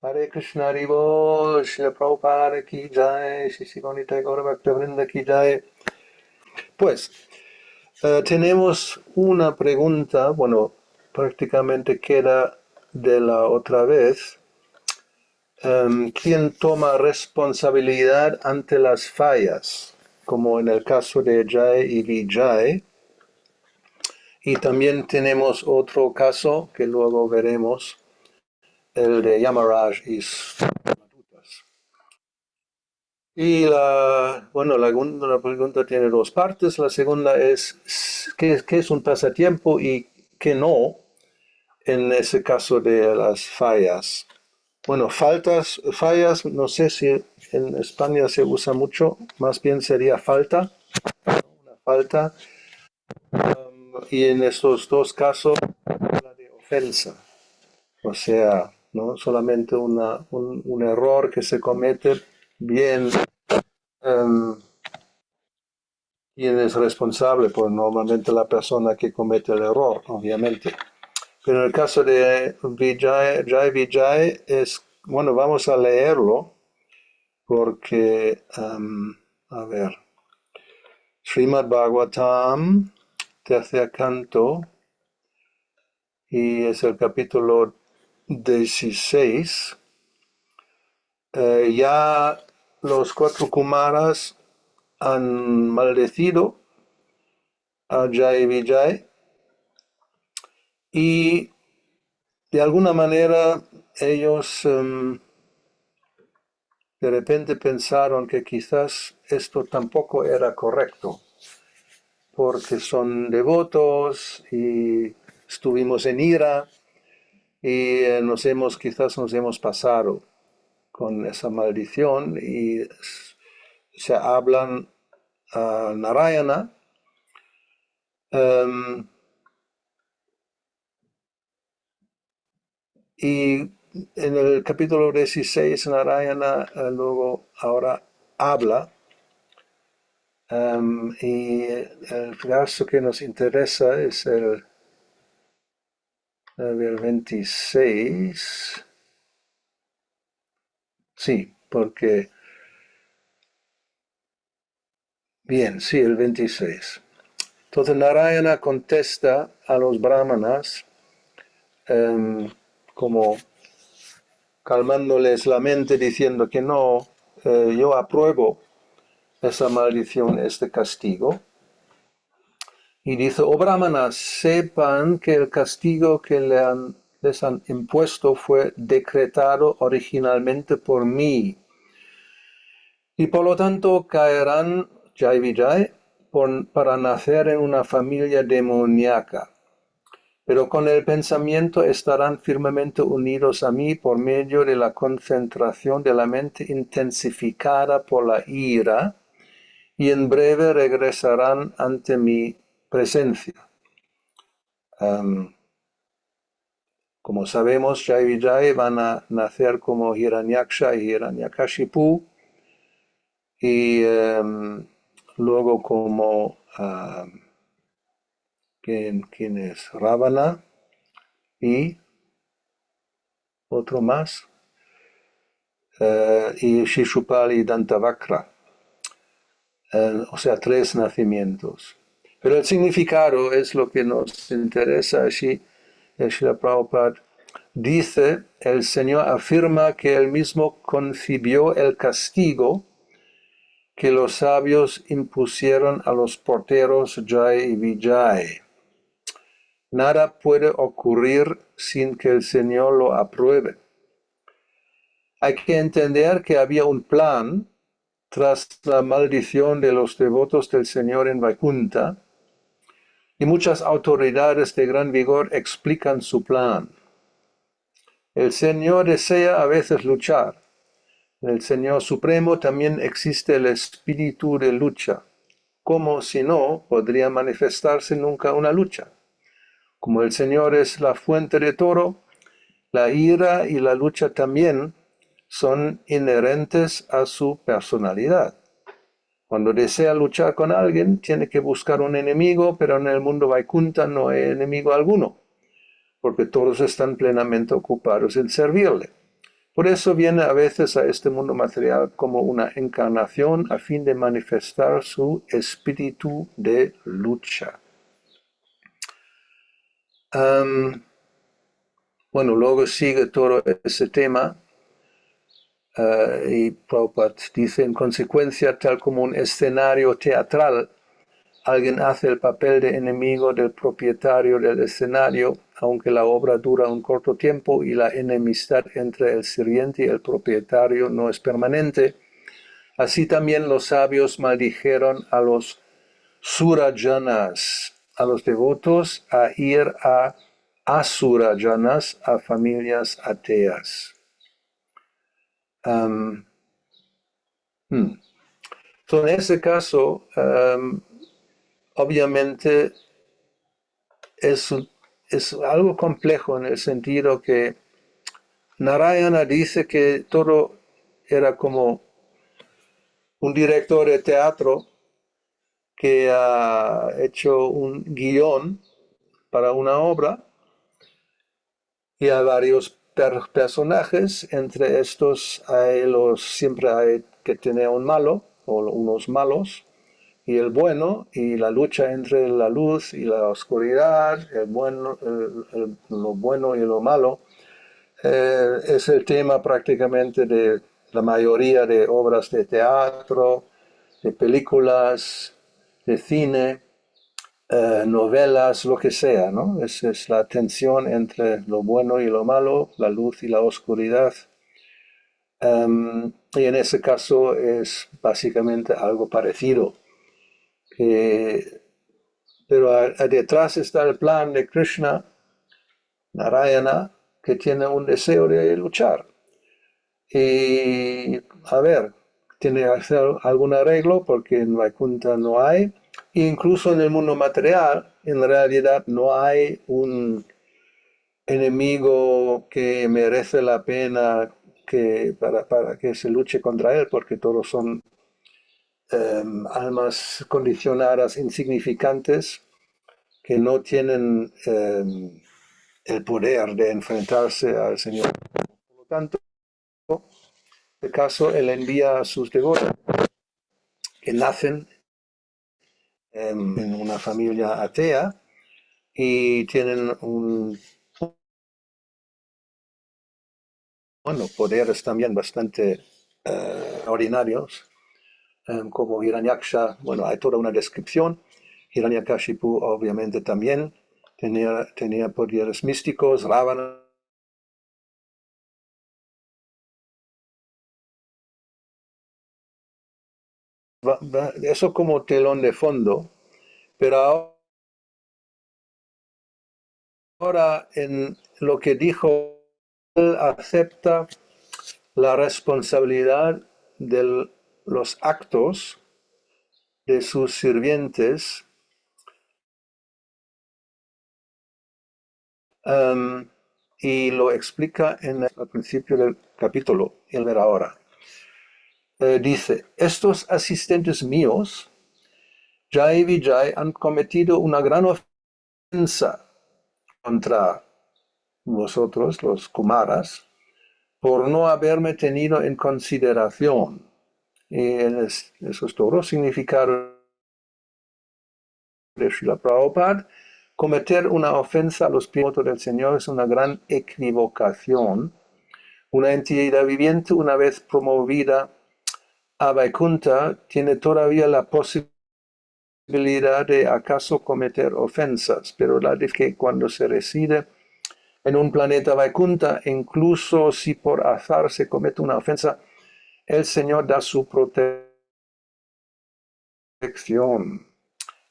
Hare Krishna Haribo, Srila Prabhupada ki jai, Shri Bonita Gaura Bhaktivinoda ki jai. Pues, tenemos una pregunta, bueno, prácticamente queda de la otra vez. ¿Quién toma responsabilidad ante las fallas? Como en el caso de Jai y Vijay. Y también tenemos otro caso que luego veremos, el de Yamaraj y Madhutas. Y la pregunta tiene dos partes. La segunda es, ¿qué es un pasatiempo y qué no en ese caso de las fallas? Bueno, fallas, no sé si en España se usa mucho, más bien sería falta, una falta. Y en estos dos casos, la de ofensa. O sea, no solamente un error que se comete bien. um, ¿Quién es responsable? Pues normalmente la persona que comete el error, obviamente. Pero en el caso de Jai Vijay es, bueno, vamos a leerlo porque, a ver, Srimad Bhagavatam, tercer canto, y es el capítulo 16. Ya los cuatro Kumaras han maldecido a Jai Vijay y de alguna manera ellos de repente pensaron que quizás esto tampoco era correcto, porque son devotos y estuvimos en ira y quizás nos hemos pasado con esa maldición y se hablan a Narayana. Y en el capítulo 16 Narayana luego ahora habla. Y el verso que nos interesa es el 26. Sí, porque, bien, sí, el 26. Entonces Narayana contesta a los brahmanas como calmándoles la mente diciendo que no, yo apruebo esa maldición, este castigo. Y dice, oh brahmanas, sepan que el castigo que les han impuesto fue decretado originalmente por mí. Y por lo tanto caerán, Jai Vijay, para nacer en una familia demoníaca. Pero con el pensamiento estarán firmemente unidos a mí por medio de la concentración de la mente intensificada por la ira, y en breve regresarán ante mi presencia. Como sabemos, Jai Vijay van a nacer como Hiranyaksha y Hiranyakashipu, y luego como, ¿quién es? Ravana y otro más, y Shishupal y Dantavakra, o sea, 3 nacimientos. Pero el significado es lo que nos interesa. Srila Prabhupada dice, el Señor afirma que él mismo concibió el castigo que los sabios impusieron a los porteros Jai y Vijay. Nada puede ocurrir sin que el Señor lo apruebe. Hay que entender que había un plan tras la maldición de los devotos del Señor en Vaikunta, y muchas autoridades de gran vigor explican su plan. El Señor desea a veces luchar. En el Señor Supremo también existe el espíritu de lucha. Como si no, podría manifestarse nunca una lucha. Como el Señor es la fuente de todo, la ira y la lucha también son inherentes a su personalidad. Cuando desea luchar con alguien, tiene que buscar un enemigo, pero en el mundo Vaikunta no hay enemigo alguno, porque todos están plenamente ocupados en servirle. Por eso viene a veces a este mundo material como una encarnación a fin de manifestar su espíritu de lucha. Bueno, luego sigue todo ese tema y Prabhupada dice, en consecuencia, tal como un escenario teatral, alguien hace el papel de enemigo del propietario del escenario, aunque la obra dura un corto tiempo y la enemistad entre el sirviente y el propietario no es permanente. Así también los sabios maldijeron a los surajanas, a los devotos, a ir a asurajanas, a familias ateas. En ese caso, obviamente es algo complejo en el sentido que Narayana dice que todo era como un director de teatro que ha hecho un guión para una obra y hay varios personajes. Entre estos siempre hay que tener un malo o unos malos y el bueno, y la lucha entre la luz y la oscuridad, lo bueno y lo malo. Es el tema prácticamente de la mayoría de obras de teatro, de películas, de cine, novelas, lo que sea, ¿no? Es la tensión entre lo bueno y lo malo, la luz y la oscuridad. Y en ese caso es básicamente algo parecido. Pero detrás está el plan de Krishna, Narayana, que tiene un deseo de luchar. Y a ver, tiene que hacer algún arreglo porque en Vaikuntha no hay. Incluso en el mundo material, en realidad no hay un enemigo que merece la pena para que se luche contra él, porque todos son almas condicionadas insignificantes que no tienen el poder de enfrentarse al Señor. Por lo tanto, en este caso, él envía a sus devotos que nacen en una familia atea y tienen poderes también bastante ordinarios, como Hiranyaksha. Bueno, hay toda una descripción. Hiranyakashipu obviamente también tenía poderes místicos. Ravana eso como telón de fondo, pero ahora en lo que dijo, él acepta la responsabilidad de los actos de sus sirvientes, y lo explica al principio del capítulo, el ver ahora. Dice, estos asistentes míos, Jai Vijay, han cometido una gran ofensa contra vosotros, los Kumaras, por no haberme tenido en consideración. Y eso es todo significado de Srila Prabhupada. Cometer una ofensa a los pies del Señor es una gran equivocación. Una entidad viviente, una vez promovida a Vaikuntha, tiene todavía la posibilidad de acaso cometer ofensas, pero la de que cuando se reside en un planeta Vaikuntha, incluso si por azar se comete una ofensa, el Señor da su protección.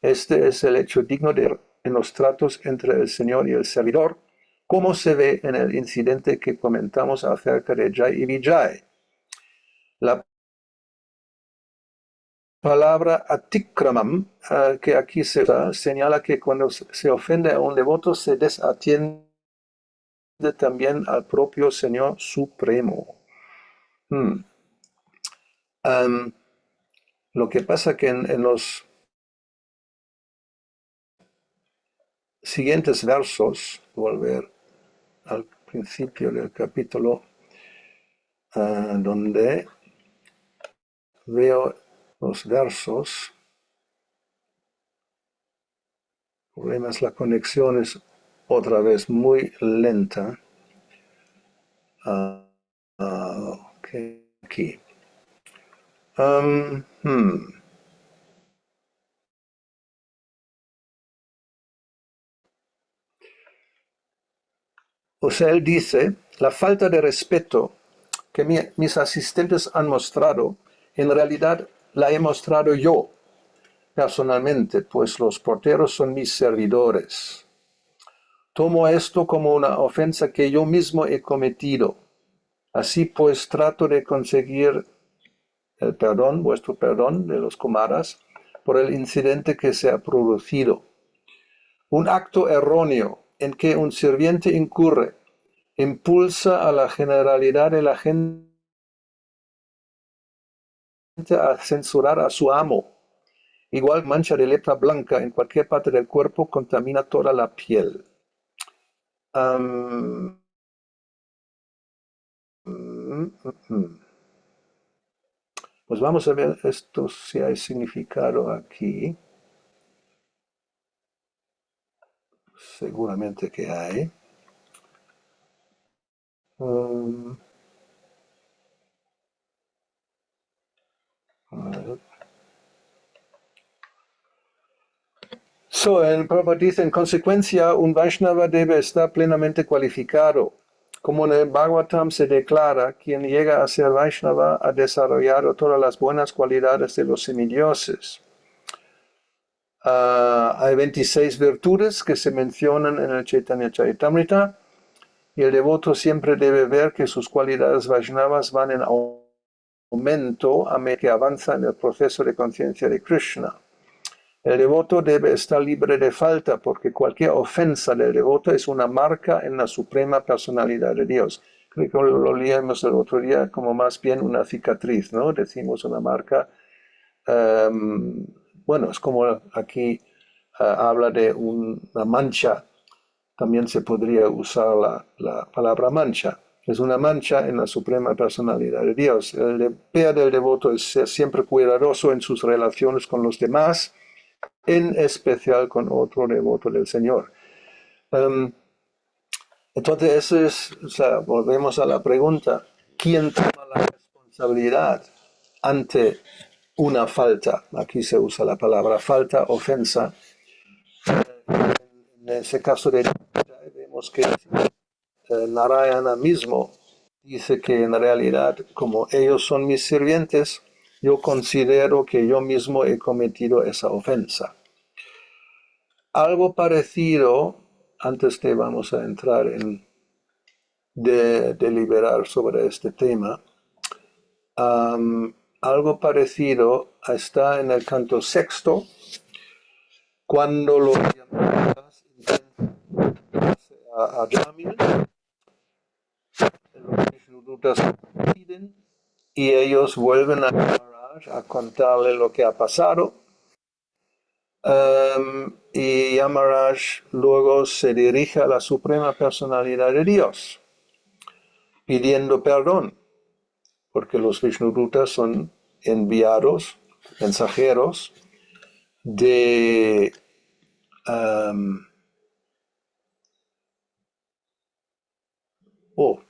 Este es el hecho digno de en los tratos entre el Señor y el servidor, como se ve en el incidente que comentamos acerca de Jai y Vijay. La palabra atikramam, que aquí se da, señala que cuando se ofende a un devoto se desatiende también al propio Señor Supremo. Lo que pasa que en los siguientes versos, volver al principio del capítulo, donde veo los versos. El problema es la conexión es otra vez muy lenta. Okay, aquí. O sea, él dice, la falta de respeto que mis asistentes han mostrado, en realidad la he mostrado yo personalmente, pues los porteros son mis servidores. Tomo esto como una ofensa que yo mismo he cometido. Así pues trato de conseguir el perdón, vuestro perdón de los Kumaras, por el incidente que se ha producido. Un acto erróneo en que un sirviente incurre impulsa a la generalidad de la gente a censurar a su amo. Igual mancha de lepra blanca en cualquier parte del cuerpo contamina toda la piel. Pues vamos a ver esto si hay significado aquí. Seguramente que hay. El Prabhupada dice, en consecuencia, un Vaishnava debe estar plenamente cualificado. Como en el Bhagavatam se declara, quien llega a ser Vaishnava ha desarrollado todas las buenas cualidades de los semidioses. Hay 26 virtudes que se mencionan en el Chaitanya Charitamrita y el devoto siempre debe ver que sus cualidades Vaishnavas van en aumento a medida que avanza en el proceso de conciencia de Krishna. El devoto debe estar libre de falta porque cualquier ofensa del devoto es una marca en la suprema personalidad de Dios. Creo que lo leímos el otro día como más bien una cicatriz, ¿no? Decimos una marca. Bueno, es como aquí habla de una mancha. También se podría usar la palabra mancha. Es una mancha en la suprema personalidad de Dios. El deber del devoto es ser siempre cuidadoso en sus relaciones con los demás, en especial con otro devoto del Señor. Entonces, eso es, o sea, volvemos a la pregunta, ¿quién toma la responsabilidad ante una falta? Aquí se usa la palabra falta, ofensa. En ese caso de vemos que Narayana mismo dice que en realidad, como ellos son mis sirvientes, yo considero que yo mismo he cometido esa ofensa. Algo parecido, antes de vamos a entrar en deliberar sobre este tema, algo parecido está en el canto sexto, cuando los Yamaras intentan a Jamil, los Vishnudutas piden y ellos vuelven a Yamaraj a contarle lo que ha pasado. Y Yamaraj luego se dirige a la suprema personalidad de Dios, pidiendo perdón, porque los Vishnudutas son enviados, mensajeros de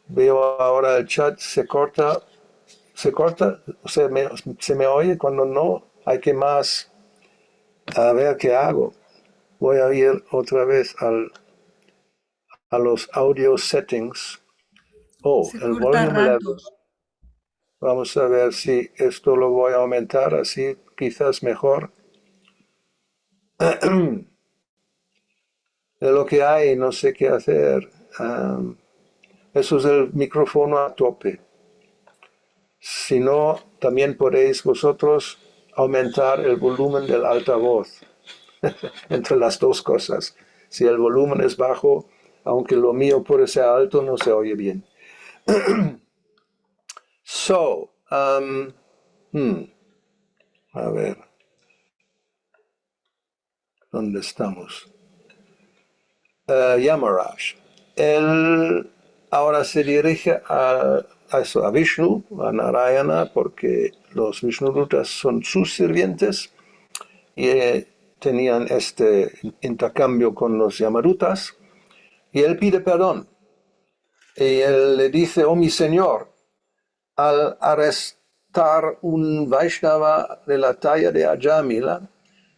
veo ahora el chat, se corta, se me oye cuando no, hay que más, a ver qué hago. Voy a ir otra vez a los audio settings. Se El corta volume level. ratos. Vamos a ver si esto lo voy a aumentar, así quizás mejor. De lo que hay, no sé qué hacer. Eso es el micrófono a tope. Si no, también podéis vosotros aumentar el volumen del altavoz. Entre las dos cosas. Si el volumen es bajo, aunque lo mío puede ser alto, no se oye bien. A ver, ¿dónde estamos? Yamaraj. Él ahora se dirige a a Vishnu, a Narayana, porque los Vishnudutas son sus sirvientes y tenían este intercambio con los Yamarutas, y él pide perdón. Y él le dice, oh mi señor, al arrestar un Vaishnava de la talla de Ajamila,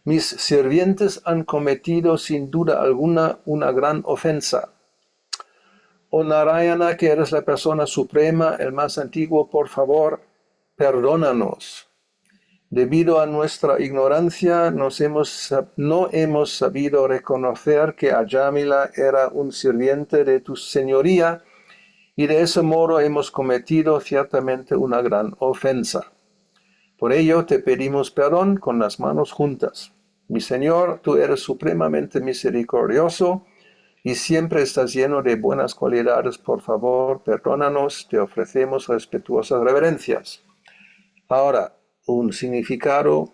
mis sirvientes han cometido sin duda alguna una gran ofensa. Oh Narayana, que eres la persona suprema, el más antiguo, por favor, perdónanos. Debido a nuestra ignorancia, no hemos sabido reconocer que Ajamila era un sirviente de tu señoría, y de ese modo hemos cometido ciertamente una gran ofensa. Por ello te pedimos perdón con las manos juntas. Mi Señor, tú eres supremamente misericordioso y siempre estás lleno de buenas cualidades. Por favor, perdónanos, te ofrecemos respetuosas reverencias. Ahora, un significado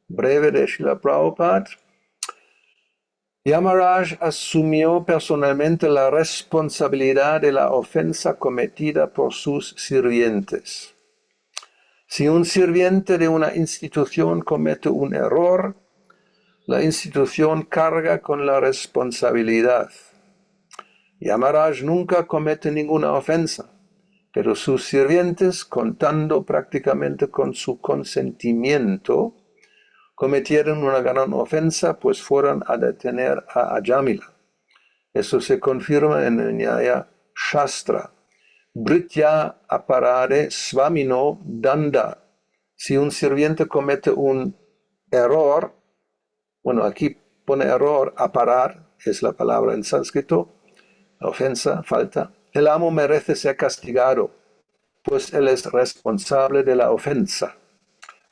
breve de Srila Prabhupada. Yamaraj asumió personalmente la responsabilidad de la ofensa cometida por sus sirvientes. Si un sirviente de una institución comete un error, la institución carga con la responsabilidad. Yamaraj nunca comete ninguna ofensa, pero sus sirvientes, contando prácticamente con su consentimiento, cometieron una gran ofensa, pues fueron a detener a Ajamila. Eso se confirma en el Nyaya Shastra. Britya aparare swamino danda. Si un sirviente comete un error, bueno, aquí pone error, aparar, es la palabra en sánscrito, ofensa, falta. El amo merece ser castigado, pues él es responsable de la ofensa.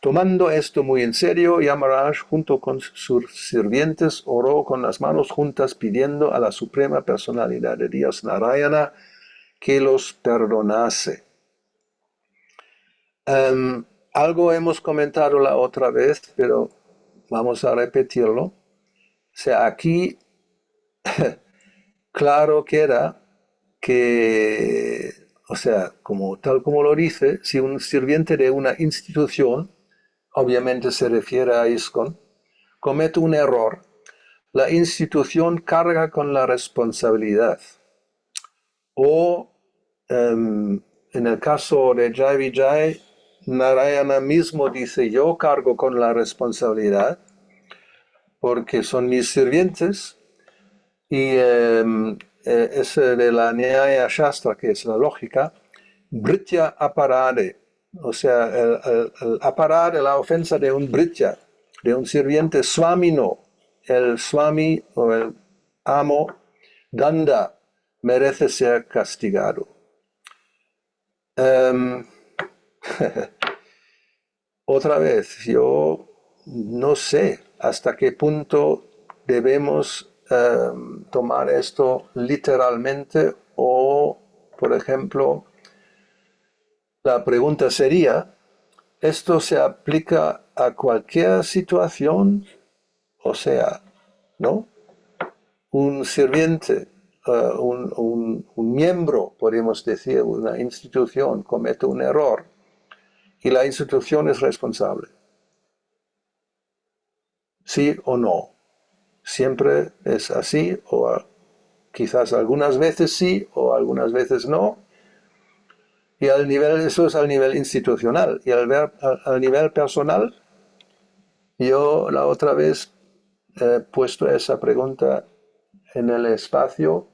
Tomando esto muy en serio, Yamaraj, junto con sus sirvientes, oró con las manos juntas pidiendo a la Suprema Personalidad de Dios Narayana que los perdonase. Algo hemos comentado la otra vez, pero vamos a repetirlo. O sea, aquí claro queda que, o sea, tal como lo dice, si un sirviente de una institución, obviamente se refiere a ISKCON, comete un error, la institución carga con la responsabilidad. O en el caso de Jai Vijay, Narayana mismo dice, yo cargo con la responsabilidad porque son mis sirvientes, y es de la Nyaya Shastra, que es la lógica, Britya aparade, o sea, el aparar la ofensa de un Britya, de un sirviente swamino, el swami o el amo, danda, merece ser castigado. Otra vez, yo no sé hasta qué punto debemos tomar esto literalmente, o, por ejemplo, la pregunta sería, ¿esto se aplica a cualquier situación? O sea, ¿no? Un sirviente, un miembro, podemos decir, una institución comete un error y la institución es responsable. ¿Sí o no? Siempre es así, o quizás algunas veces sí, o algunas veces no. Y eso es al nivel institucional. Y al nivel personal, yo la otra vez he puesto esa pregunta en el espacio,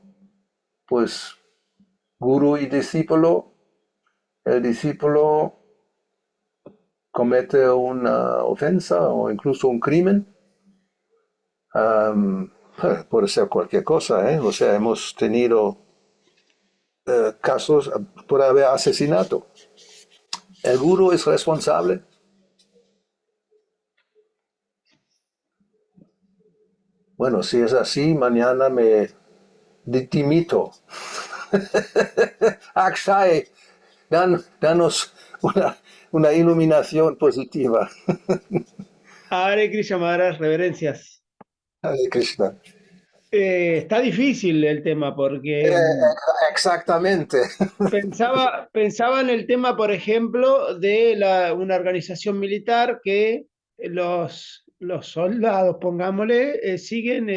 pues gurú y discípulo, el discípulo comete una ofensa o incluso un crimen, puede ser cualquier cosa, ¿eh? O sea, hemos tenido casos por haber asesinato. ¿El gurú es responsable? Bueno, si es así, mañana me dimito. Akshay, danos una iluminación positiva. Hare Krishna Maharaj, reverencias. Hare Krishna. Está difícil el tema porque Exactamente. pensaba en el tema, por ejemplo, de una organización militar que los soldados, pongámosle, siguen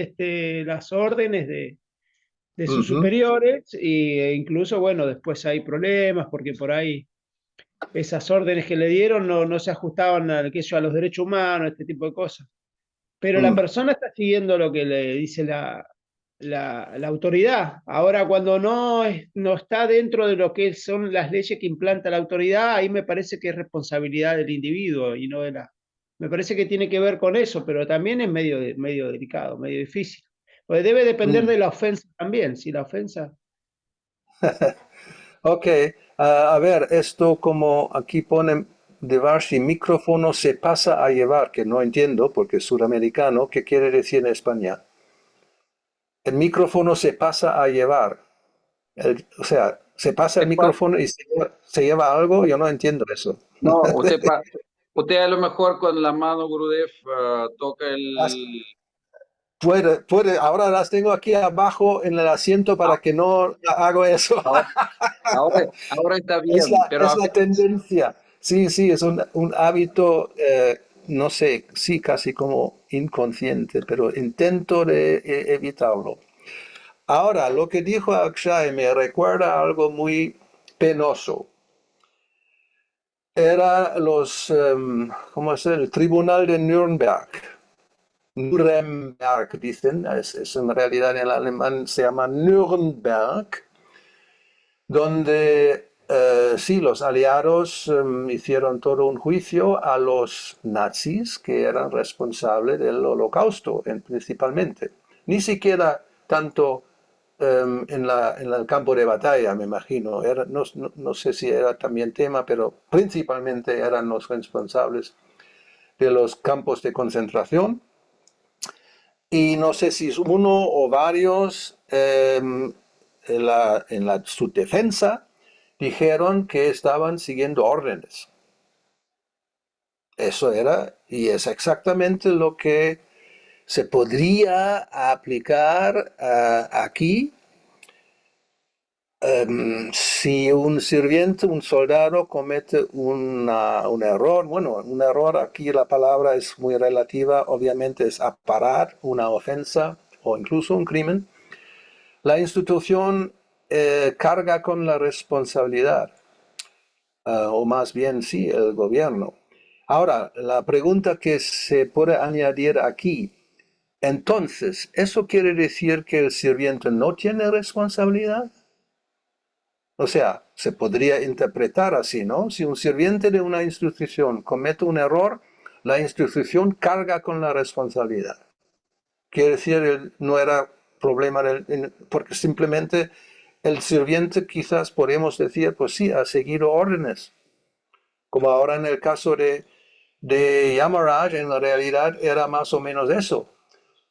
las órdenes de sus Ujú, superiores e incluso, bueno, después hay problemas porque por ahí esas órdenes que le dieron no se ajustaban a los derechos humanos, este tipo de cosas. Pero la mm. persona está siguiendo lo que le dice la autoridad. Ahora, cuando no está dentro de lo que son las leyes que implanta la autoridad, ahí me parece que es responsabilidad del individuo y no de la... Me parece que tiene que ver con eso, pero también es medio delicado, medio difícil. Pues debe depender Mm. de la ofensa también. Si la ofensa... Ok, a ver, esto como aquí ponen de si micrófono se pasa a llevar, que no entiendo porque es suramericano, ¿qué quiere decir en España? El micrófono se pasa a llevar. O sea, se pasa el Usted pa- micrófono y se lleva algo, yo no entiendo eso. no, usted a lo mejor con la mano, Gurudev, toca el... Ahora las tengo aquí abajo en el asiento ah, para que no hago eso. Ahora, ahora está Es bien, pero es la tendencia. Sí, sí, es un hábito, no sé, sí, casi como inconsciente, pero intento de evitarlo. Ahora, lo que dijo Akshay me recuerda a algo muy penoso. Era ¿cómo es? El tribunal de Nuremberg. Nuremberg, dicen, es en realidad en el alemán se llama Nuremberg, donde sí, los aliados hicieron todo un juicio a los nazis que eran responsables del holocausto, principalmente. Ni siquiera tanto en el campo de batalla, me imagino. No sé si era también tema, pero principalmente eran los responsables de los campos de concentración. Y no sé si es uno o varios su defensa dijeron que estaban siguiendo órdenes. Eso era, y es exactamente lo que se podría aplicar aquí. Si un sirviente, un soldado comete un error, bueno, un error aquí la palabra es muy relativa, obviamente es aparar una ofensa o incluso un crimen, la institución carga con la responsabilidad, o más bien sí, el gobierno. Ahora, la pregunta que se puede añadir aquí, entonces, ¿eso quiere decir que el sirviente no tiene responsabilidad? O sea, se podría interpretar así, ¿no? Si un sirviente de una institución comete un error, la institución carga con la responsabilidad. Quiere decir, no era problema, porque simplemente el sirviente quizás podemos decir, pues sí, ha seguido órdenes. Como ahora en el caso de Yamaraj, en la realidad era más o menos eso,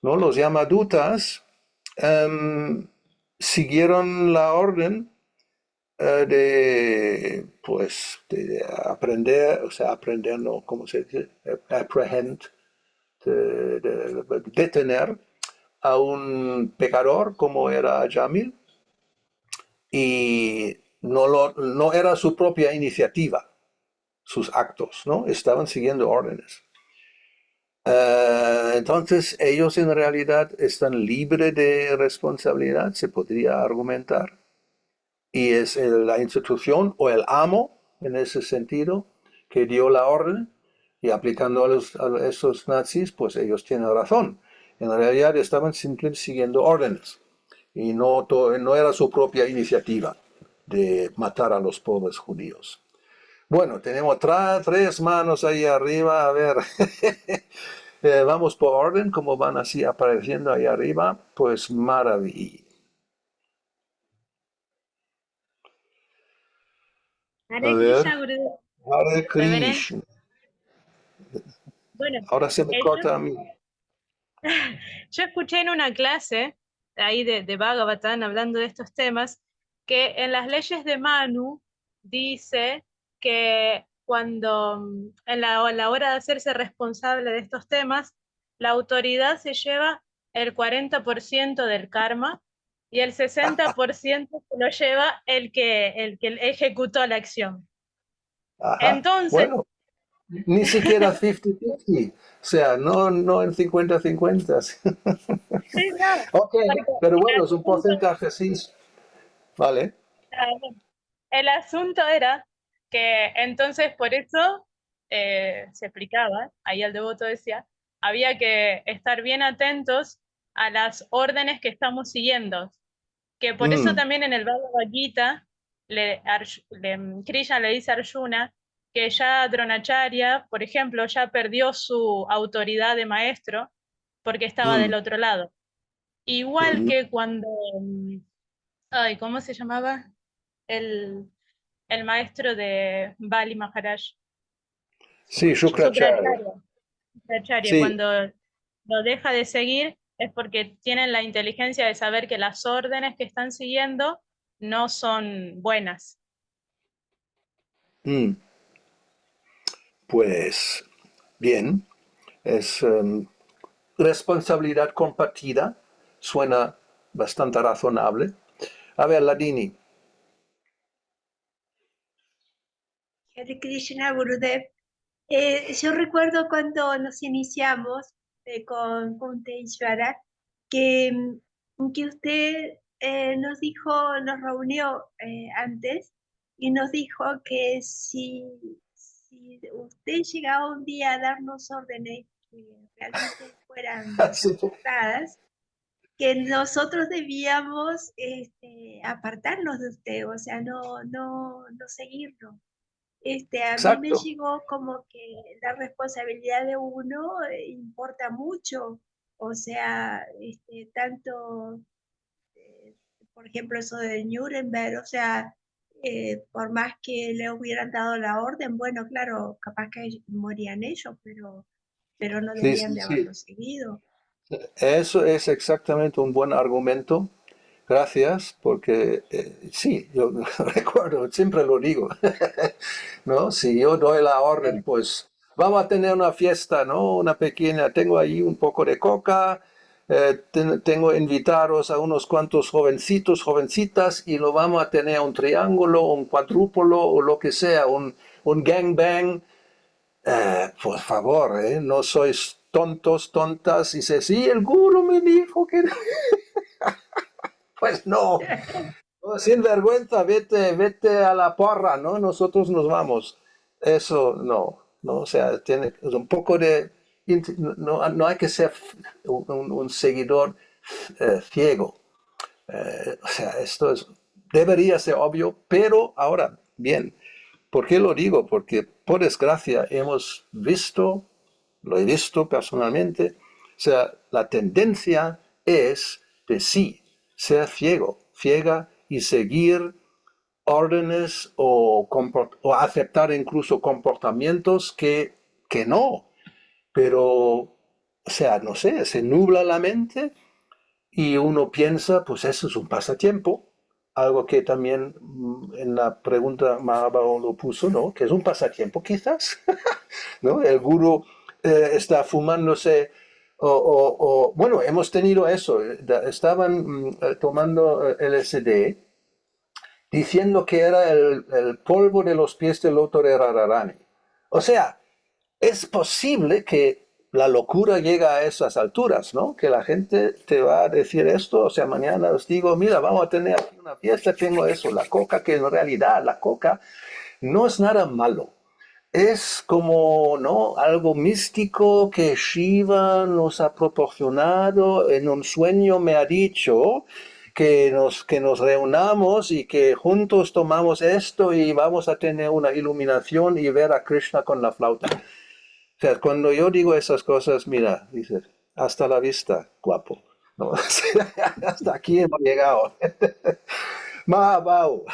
¿no? Los Yamadutas em, siguieron la orden pues, de aprender, o sea, aprender, no, ¿cómo se dice? Apprehend, de detener a un pecador como era Jamil y no era su propia iniciativa, sus actos, ¿no? Estaban siguiendo órdenes. Entonces ellos en realidad están libres de responsabilidad, se podría argumentar, y es la institución o el amo en ese sentido que dio la orden y aplicando a esos nazis, pues ellos tienen razón. En realidad estaban simplemente siguiendo órdenes y no era su propia iniciativa de matar a los pobres judíos. Bueno, tenemos tres manos ahí arriba, a ver, vamos por orden, como van así apareciendo ahí arriba, pues maravilla. A Hare ver, Krishna, Guru. Hare Reverendo. Krishna. Bueno, Ahora se me yo, corta a mí. yo escuché en una clase ahí de Bhagavatam hablando de estos temas que en las leyes de Manu dice que cuando en la hora de hacerse responsable de estos temas, la autoridad se lleva el 40% del karma y el 60% se lo lleva el que ejecutó la acción. Ajá. Entonces, Bueno, ni siquiera 50-50. O sea, no en 50-50. sí, no, Ok, porque pero el bueno, es un asunto, porcentaje, sí. Vale. el asunto era que entonces por eso se explicaba, ahí el devoto decía, había que estar bien atentos a las órdenes que estamos siguiendo, que por eso Mm, también en el Bhagavad Gita Krishna le dice a Arjuna que ya Dronacharya, por ejemplo, ya perdió su autoridad de maestro porque estaba mm, del otro lado. Igual mm. que cuando, ay, ¿cómo se llamaba? El, el maestro de Bali Maharaj, Sí, Shukracharya. Sukracharya. Sukracharya, Sí, cuando lo deja de seguir es porque tienen la inteligencia de saber que las órdenes que están siguiendo no son buenas. mm, pues bien, es responsabilidad compartida, suena bastante razonable. A ver, Ladini. Hare Krishna, Gurudev. Yo recuerdo cuando nos iniciamos con Kunteshwara que, que usted nos dijo, nos reunió antes y nos dijo que si usted llegaba un día a darnos órdenes que realmente fueran Sí. desacertadas, que nosotros debíamos apartarnos de usted, o sea, no seguirlo. A mí me Exacto. llegó como que la responsabilidad de uno importa mucho, o sea, tanto, eh, por ejemplo, eso de Nuremberg, o sea, por más que le hubieran dado la orden, bueno, claro, capaz que morían ellos, pero no Sí, debían sí, de sí. haberlo seguido. Eso es exactamente un buen argumento. Gracias, porque sí, yo recuerdo, siempre lo digo, ¿no? Si yo doy la orden, pues vamos a tener una fiesta, ¿no? Una pequeña, tengo ahí un poco de coca, tengo invitaros a unos cuantos jovencitos, jovencitas, y lo vamos a tener un triángulo, un cuadrúpolo o lo que sea, un gangbang. Por favor, no sois tontos, tontas. Y dice, sí, el guru me dijo que... Pues no, no, sin vergüenza, vete a la porra, ¿no? Nosotros nos vamos. Eso no, o sea, tiene un poco de... No hay que ser un seguidor ciego. O sea, debería ser obvio, pero ahora, bien, ¿por qué lo digo? Porque por desgracia hemos visto, lo he visto personalmente, o sea, la tendencia es de sí, ser ciega y seguir órdenes o aceptar incluso comportamientos que no, pero, o sea, no sé, se nubla la mente y uno piensa, pues eso es un pasatiempo, algo que también en la pregunta Mahabharata lo puso, ¿no? Que es un pasatiempo quizás, ¿no? El gurú está fumándose, bueno, hemos tenido eso, estaban tomando LSD, diciendo que era el polvo de los pies del loto de Radharani. O sea, es posible que la locura llega a esas alturas, ¿no? Que la gente te va a decir esto, o sea, mañana os digo, mira, vamos a tener aquí una fiesta, tengo eso, la coca, que en realidad la coca no es nada malo. Es como, ¿no? Algo místico que Shiva nos ha proporcionado. En un sueño me ha dicho que nos reunamos y que juntos tomamos esto y vamos a tener una iluminación y ver a Krishna con la flauta. O sea, cuando yo digo esas cosas, mira, dices, hasta la vista, guapo. ¿No? Hasta aquí hemos llegado. Mahabau.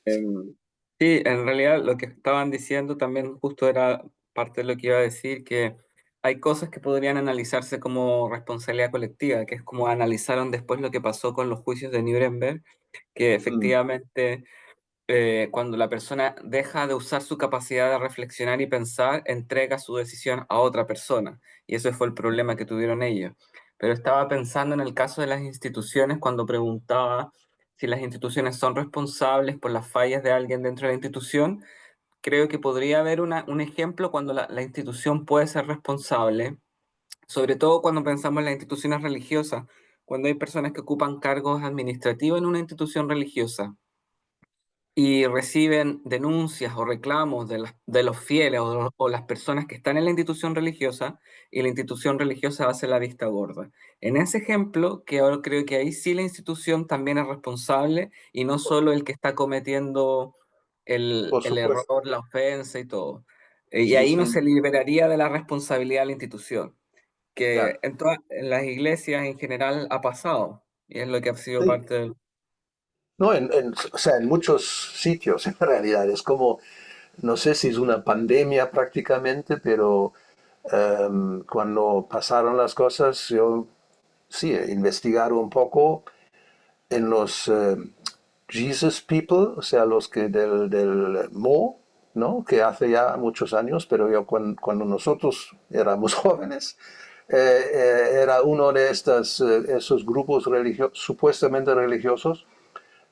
Em, Sí, en realidad lo que estaban diciendo también justo era parte de lo que iba a decir, que hay cosas que podrían analizarse como responsabilidad colectiva, que es como analizaron después lo que pasó con los juicios de Nuremberg, que Mm, efectivamente cuando la persona deja de usar su capacidad de reflexionar y pensar, entrega su decisión a otra persona. Y ese fue el problema que tuvieron ellos. Pero estaba pensando en el caso de las instituciones cuando preguntaba si las instituciones son responsables por las fallas de alguien dentro de la institución. Creo que podría haber un ejemplo cuando la institución puede ser responsable, sobre todo cuando pensamos en las instituciones religiosas, cuando hay personas que ocupan cargos administrativos en una institución religiosa y reciben denuncias o reclamos de los fieles o las personas que están en la institución religiosa, y la institución religiosa hace la vista gorda. En ese ejemplo, que ahora creo que ahí sí la institución también es responsable y no solo el que está cometiendo Por el supuesto. error, la ofensa y todo. Y Sí, ahí no sí, se liberaría de la responsabilidad de la institución, que claro. en las iglesias en general ha pasado, y es lo que ha sido Sí. parte del... No, o sea, en muchos sitios en realidad es como, no sé si es una pandemia prácticamente, pero cuando pasaron las cosas, yo sí, investigar un poco en los Jesus People, o sea, los que del Mo, ¿no? Que hace ya muchos años, pero yo cuando nosotros éramos jóvenes, era uno de esos grupos supuestamente religiosos,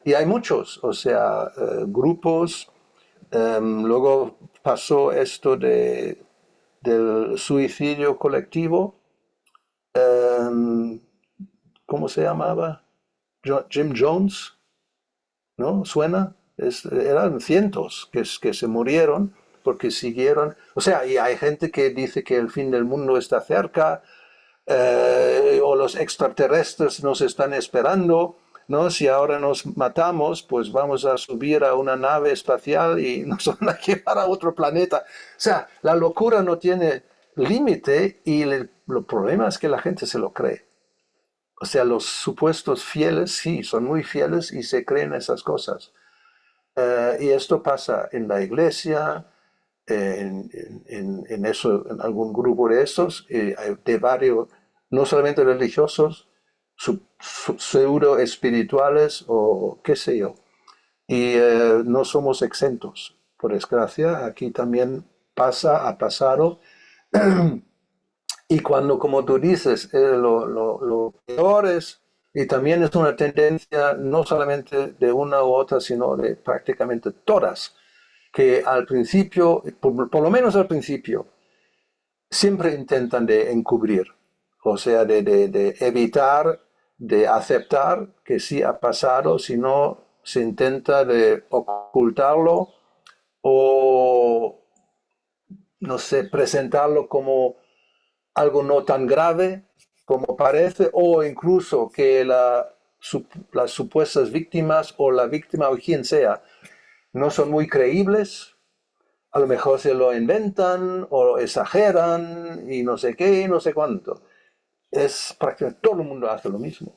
y hay muchos, o sea, grupos. Luego pasó esto del suicidio colectivo. em, ¿Cómo se llamaba? Jim Jones, ¿no? ¿Suena? Eran cientos que se murieron porque siguieron. O sea, y hay gente que dice que el fin del mundo está cerca, o los extraterrestres nos están esperando, ¿no? Si ahora nos matamos, pues vamos a subir a una nave espacial y nos van a llevar a otro planeta. O sea, la locura no tiene límite y el problema es que la gente se lo cree. O sea, los supuestos fieles, sí, son muy fieles y se creen esas cosas. Y esto pasa en la iglesia, en algún grupo de estos, de varios, no solamente religiosos, pseudo espirituales o qué sé yo. Y no somos exentos, por desgracia, aquí también ha pasado. Y cuando, como tú dices, lo peor es, y también es una tendencia no solamente de una u otra, sino de prácticamente todas, que al principio, por lo menos al principio, siempre intentan de encubrir, o sea, de evitar, de aceptar que sí ha pasado, sino se intenta de ocultarlo o, no sé, presentarlo como algo no tan grave como parece, o incluso que las supuestas víctimas o la víctima o quien sea no son muy creíbles, a lo mejor se lo inventan o exageran y no sé qué, no sé cuánto. Es prácticamente todo el mundo hace lo mismo.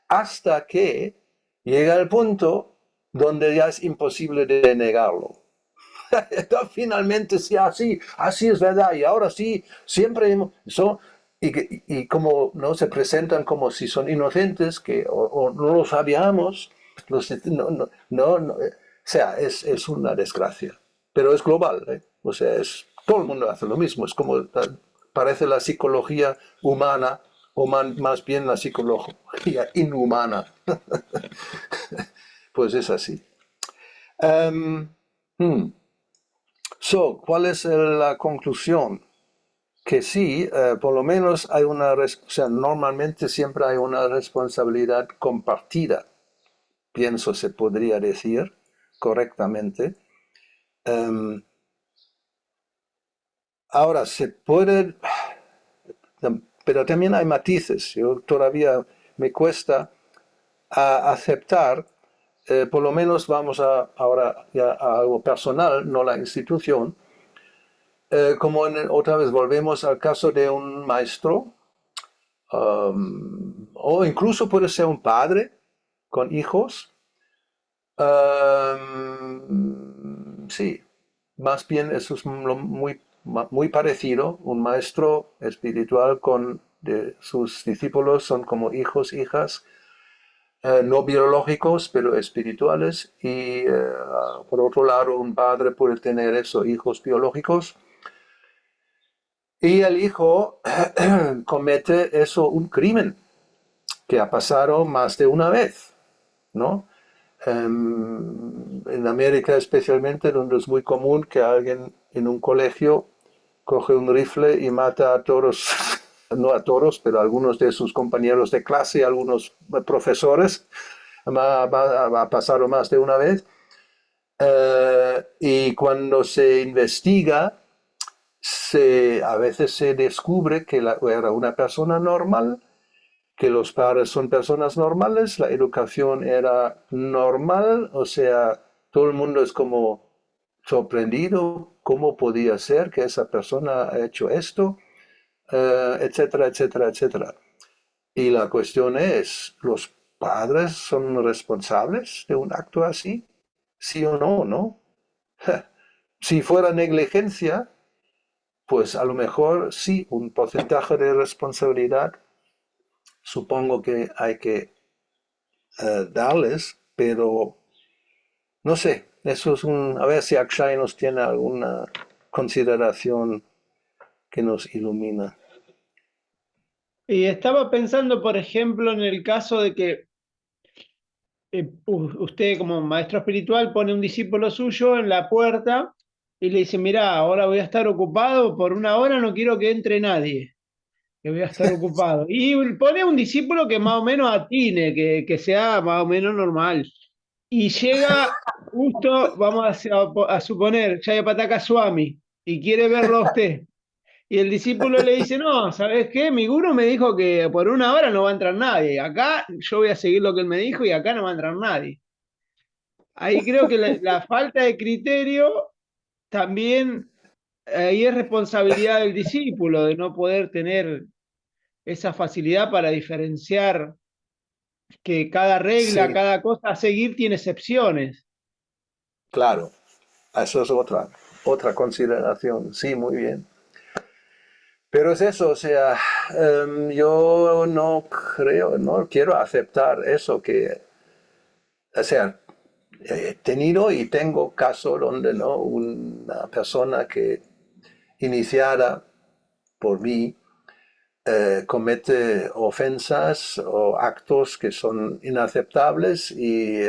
Hasta que llega el punto donde ya es imposible de negarlo. Finalmente, sí, así es verdad, y ahora sí, siempre son, y como no se presentan como si son inocentes, o no lo sabíamos, o sea, es una desgracia, pero es global, ¿eh? O sea, todo el mundo hace lo mismo, es como parece la psicología humana, o más bien la psicología inhumana. Pues es así. Hmm. ¿Cuál es la conclusión? Que sí, por lo menos hay o sea, normalmente siempre hay una responsabilidad compartida, pienso se podría decir correctamente. Ahora, se puede, pero también hay matices. Yo todavía me cuesta aceptar, por lo menos vamos ahora ya a algo personal, no la institución. Como otra vez volvemos al caso de un maestro, o incluso puede ser un padre con hijos. Sí, más bien eso es muy parecido. Un maestro espiritual con sus discípulos son como hijos, hijas. no biológicos, pero espirituales, y por otro lado un padre puede tener eso, hijos biológicos, y el hijo comete eso, un crimen que ha pasado más de una vez, ¿no? En América especialmente, donde es muy común que alguien en un colegio coge un rifle y mata a todos, no a todos, pero a algunos de sus compañeros de clase, algunos profesores, ha pasado más de una vez. Y cuando se investiga, a veces se descubre que era una persona normal, que los padres son personas normales, la educación era normal, o sea, todo el mundo es como sorprendido, cómo podía ser que esa persona ha hecho esto, etcétera, etcétera, etcétera. Y la cuestión es, ¿los padres son responsables de un acto así? ¿Sí o no, no? Si fuera negligencia, pues a lo mejor sí, un porcentaje de responsabilidad supongo que hay que darles, pero no sé, eso es a ver si Akshay nos tiene alguna consideración que nos ilumina. Y estaba pensando, por ejemplo, en el caso de que usted como maestro espiritual pone un discípulo suyo en la puerta y le dice, mira, ahora voy a estar ocupado, por una hora no quiero que entre nadie, que voy a estar ocupado. Y pone un discípulo que más o menos atine, que sea más o menos normal. Y llega justo, vamos a suponer, Jayapataka Swami, y quiere verlo a usted. Y el discípulo le dice, no, ¿sabes qué? Mi gurú me dijo que por una hora no va a entrar nadie. Acá yo voy a seguir lo que él me dijo y acá no va a entrar nadie. Ahí creo que la falta de criterio también, ahí es responsabilidad del discípulo de no poder tener esa facilidad para diferenciar que cada regla, Sí, cada cosa a seguir tiene excepciones. claro, eso es otra consideración, sí, muy bien. Pero es eso, o sea, yo no creo, no quiero aceptar eso que, o sea, he tenido y tengo caso donde no una persona que iniciada por mí comete ofensas o actos que son inaceptables y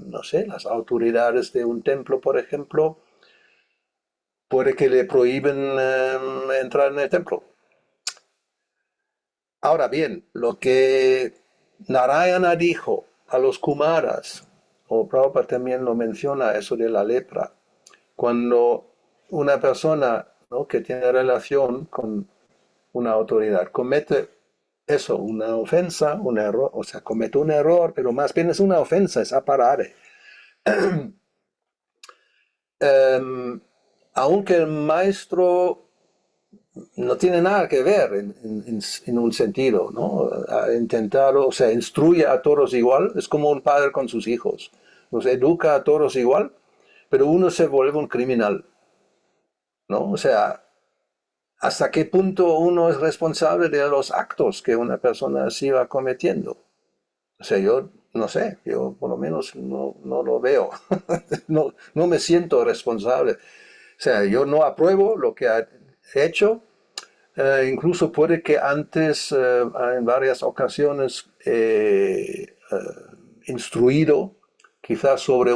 no sé, las autoridades de un templo, por ejemplo, puede que le prohíben entrar en el templo. Ahora bien, lo que Narayana dijo a los Kumaras, o Prabhupada también lo menciona, eso de la lepra, cuando una persona, ¿no?, que tiene relación con una autoridad comete eso, una ofensa, un error, o sea, comete un error, pero más bien es una ofensa, es aparare. Aunque el maestro no tiene nada que ver en un sentido, ¿no? Ha intentado, o sea, instruye a todos igual, es como un padre con sus hijos, los educa a todos igual, pero uno se vuelve un criminal, ¿no? O sea, ¿hasta qué punto uno es responsable de los actos que una persona así va cometiendo? O sea, yo no sé, yo por lo menos no lo veo, no me siento responsable. O sea, yo no apruebo lo que ha hecho. Incluso puede que antes, en varias ocasiones, instruido quizás sobre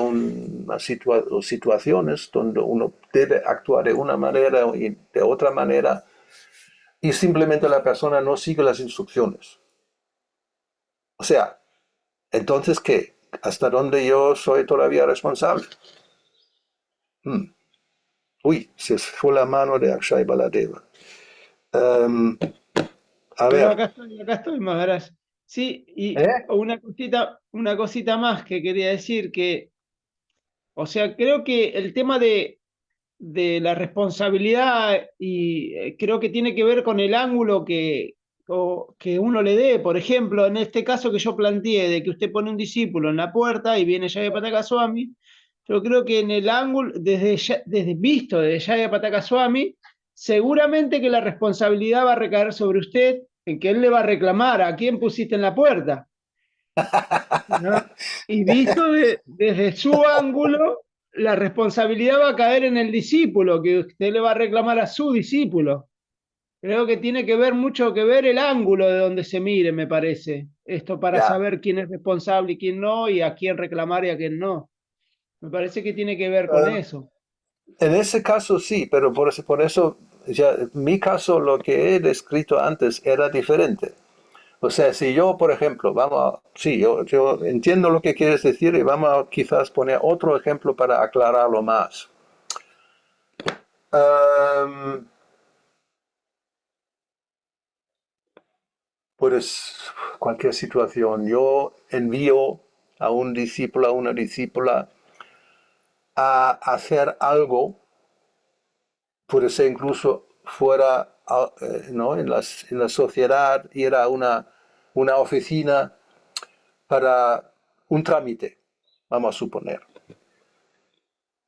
situaciones donde uno debe actuar de una manera y de otra manera, y simplemente la persona no sigue las instrucciones. O sea, entonces, ¿qué? ¿Hasta dónde yo soy todavía responsable? Uy, se fue la mano de Akshay Baladeva. Um, a No, ver, acá estoy, Maharaj. Sí, y ¿eh? una cosita más que quería decir que, o sea, creo que el tema de la responsabilidad y creo que tiene que ver con el ángulo que uno le dé. Por ejemplo, en este caso que yo planteé de que usted pone un discípulo en la puerta y viene Jayapataka Swami, yo creo que en el ángulo, desde visto de Jayapataka Swami, seguramente que la responsabilidad va a recaer sobre usted, en que él le va a reclamar a quién pusiste en la puerta. ¿no? Y visto desde su ángulo, la responsabilidad va a caer en el discípulo, que usted le va a reclamar a su discípulo. Creo que tiene que ver mucho que ver el ángulo de donde se mire, me parece. Esto para Ya. saber quién es responsable y quién no, y a quién reclamar y a quién no. Me parece que tiene que ver con Eh, eso. en ese caso sí, pero por eso ya, mi caso, lo que he descrito antes, era diferente. O sea, si yo, por ejemplo, sí, yo entiendo lo que quieres decir y vamos a quizás poner otro ejemplo para aclararlo más. Am, pues cualquier situación, yo envío a un discípulo, a una discípula, a hacer algo, puede ser incluso fuera, ¿no? En la sociedad, ir a una oficina para un trámite, vamos a suponer.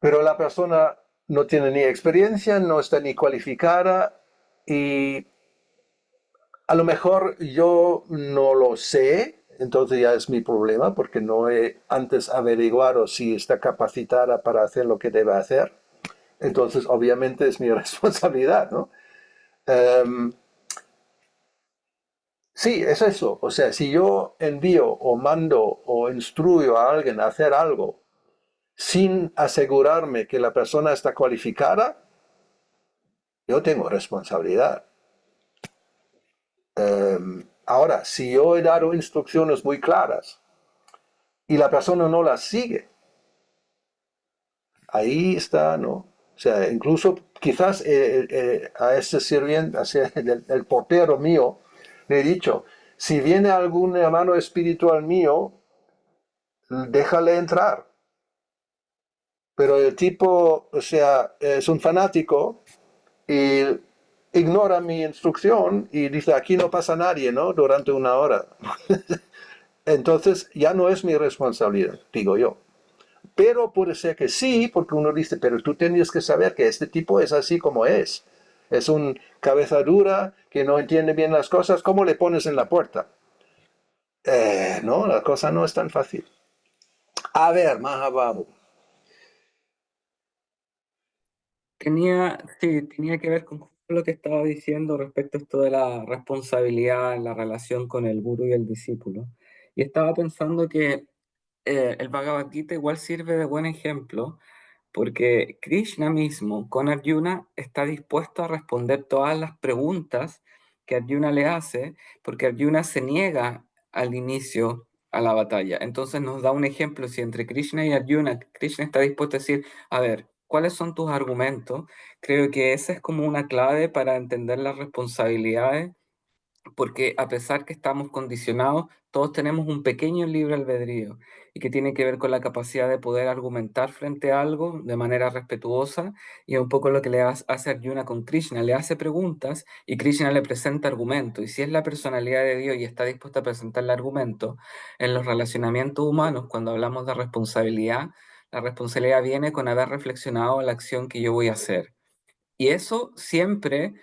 Pero la persona no tiene ni experiencia, no está ni cualificada y a lo mejor yo no lo sé, entonces ya es mi problema porque no he antes averiguado si está capacitada para hacer lo que debe hacer. Entonces obviamente es mi responsabilidad, ¿no? Um, sí, es eso. O sea, si yo envío o mando o instruyo a alguien a hacer algo sin asegurarme que la persona está cualificada, yo tengo responsabilidad. Ahora, si yo he dado instrucciones muy claras y la persona no las sigue, ahí está, ¿no? O sea, incluso quizás a ese sirviente, el portero mío, le he dicho, si viene algún hermano espiritual mío, déjale entrar. Pero el tipo, o sea, es un fanático y ignora mi instrucción y dice, aquí no pasa nadie, ¿no? Durante una hora. Entonces ya no es mi responsabilidad, digo yo. Pero puede ser que sí, porque uno dice, pero tú tienes que saber que este tipo es así como es. Es un cabeza dura que no entiende bien las cosas. ¿Cómo le pones en la puerta? No, la cosa no es tan fácil. A ver, Mahababu. Tenía que ver con lo que estaba diciendo respecto a esto de la responsabilidad en la relación con el gurú y el discípulo. Y estaba pensando que el Bhagavad Gita igual sirve de buen ejemplo porque Krishna mismo con Arjuna está dispuesto a responder todas las preguntas que Arjuna le hace, porque Arjuna se niega al inicio a la batalla. Entonces nos da un ejemplo, si entre Krishna y Arjuna, Krishna está dispuesto a decir, a ver, ¿cuáles son tus argumentos? Creo que esa es como una clave para entender las responsabilidades porque a pesar que estamos condicionados, todos tenemos un pequeño libre albedrío y que tiene que ver con la capacidad de poder argumentar frente a algo de manera respetuosa y es un poco lo que hace Arjuna con Krishna, le hace preguntas y Krishna le presenta argumentos y si es la personalidad de Dios y está dispuesta a presentarle argumentos en los relacionamientos humanos, cuando hablamos de responsabilidad, la responsabilidad viene con haber reflexionado la acción que yo voy a hacer. Y eso siempre